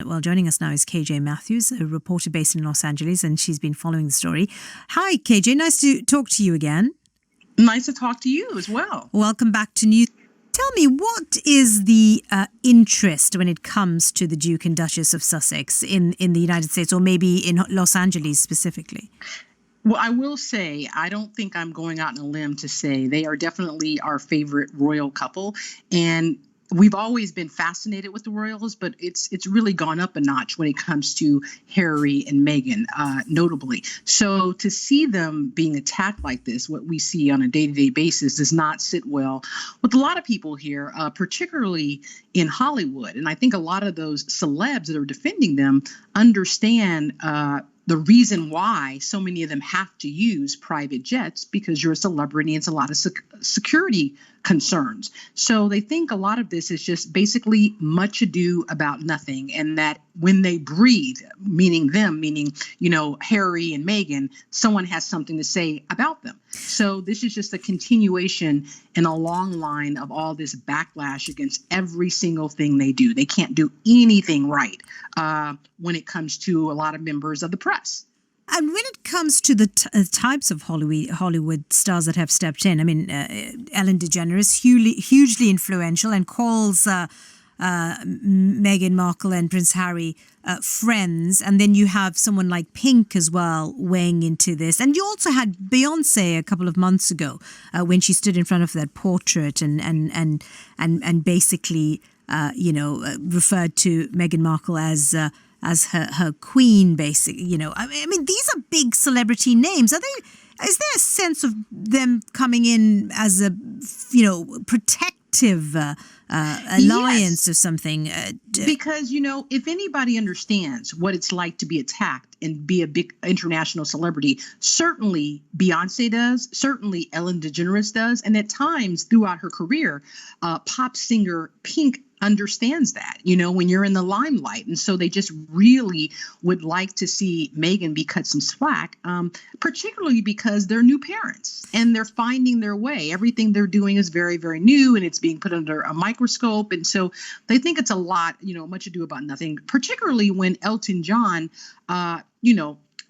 Well, joining us now is KJ Matthews, a reporter based in Los Angeles, and she's been following the story. Hi, KJ. Nice to talk to you again. Nice to talk to you as well. Welcome back to News. Tell me, what is the interest when it comes to the Duke and Duchess of Sussex in the United States, or maybe in Los Angeles specifically? Well, I will say, I don't think I'm going out on a limb to say they are definitely our favorite royal couple. And we've always been fascinated with the royals, but it's really gone up a notch when it comes to Harry and Meghan, notably. So to see them being attacked like this, what we see on a day-to-day basis, does not sit well with a lot of people here, particularly in Hollywood. And I think a lot of those celebs that are defending them understand the reason why so many of them have to use private jets, because you're a celebrity and it's a lot of security concerns. So they think a lot of this is just basically much ado about nothing, and that when they breathe, meaning Harry and Meghan, someone has something to say about them. So this is just a continuation in a long line of all this backlash against every single thing they do. They can't do anything right when it comes to a lot of members of the press. And when it comes to the types of Hollywood stars that have stepped in, I mean, Ellen DeGeneres, hugely influential, and calls Meghan Markle and Prince Harry friends. And then you have someone like Pink as well weighing into this. And you also had Beyonce a couple of months ago when she stood in front of that portrait and basically referred to Meghan Markle as her queen, basically. I mean, these are big celebrity names. Is there a sense of them coming in as a protective alliance or something? Because if anybody understands what it's like to be attacked and be a big international celebrity, certainly Beyonce does, certainly Ellen DeGeneres does, and at times throughout her career, pop singer Pink understands that, when you're in the limelight. And so they just really would like to see Meghan be cut some slack, particularly because they're new parents and they're finding their way. Everything they're doing is very, very new, and it's being put under a microscope. And so they think it's a lot, much ado about nothing, particularly when Elton John,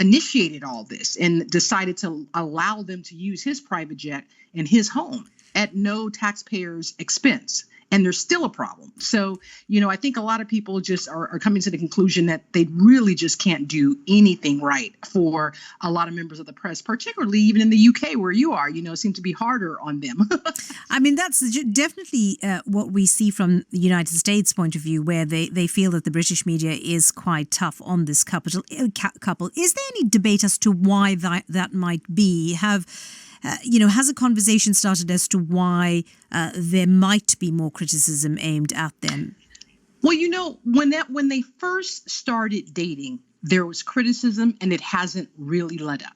initiated all this and decided to allow them to use his private jet in his home at no taxpayer's expense. And there's still a problem. So, I think a lot of people just are coming to the conclusion that they really just can't do anything right for a lot of members of the press, particularly even in the UK where you are, it seems to be harder on them. I mean, that's definitely what we see from the United States point of view, where they feel that the British media is quite tough on this couple. Is there any debate as to why that might be? Has a conversation started as to why there might be more criticism aimed at them? Well, when they first started dating, there was criticism, and it hasn't really let up.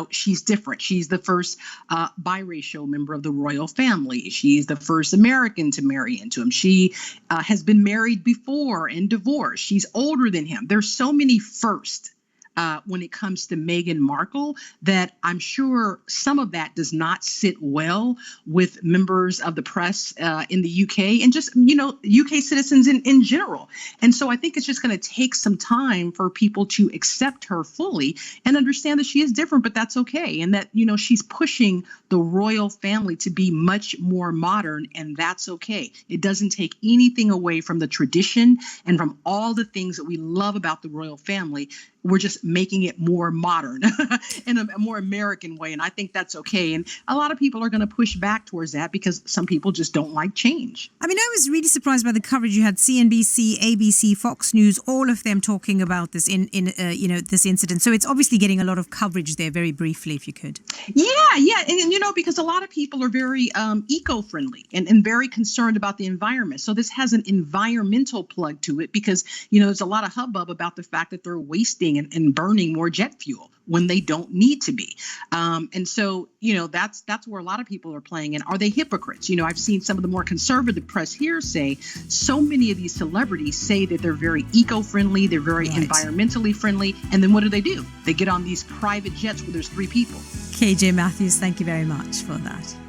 She's different. She's the first biracial member of the royal family. She's the first American to marry into him. She has been married before and divorced. She's older than him. There's so many firsts when it comes to Meghan Markle that I'm sure some of that does not sit well with members of the press in the UK and just, UK citizens in general. And so I think it's just going to take some time for people to accept her fully and understand that she is different, but that's okay. And that, she's pushing the royal family to be much more modern, and that's okay. It doesn't take anything away from the tradition and from all the things that we love about the royal family. We're just making it more modern in a more American way. And I think that's okay. And a lot of people are going to push back towards that because some people just don't like change. I mean, I was really surprised by the coverage. You had CNBC, ABC, Fox News, all of them talking about this this incident. So it's obviously getting a lot of coverage there. Very briefly, if you could. Yeah. And because a lot of people are very eco-friendly and very concerned about the environment. So this has an environmental plug to it because, there's a lot of hubbub about the fact that they're wasting and burning more jet fuel when they don't need to be. And so, that's where a lot of people are playing. And are they hypocrites? I've seen some of the more conservative press here say so many of these celebrities say that they're very eco-friendly, they're very environmentally friendly. And then what do? They get on these private jets where there's 3 people. KJ Matthews, thank you very much for that.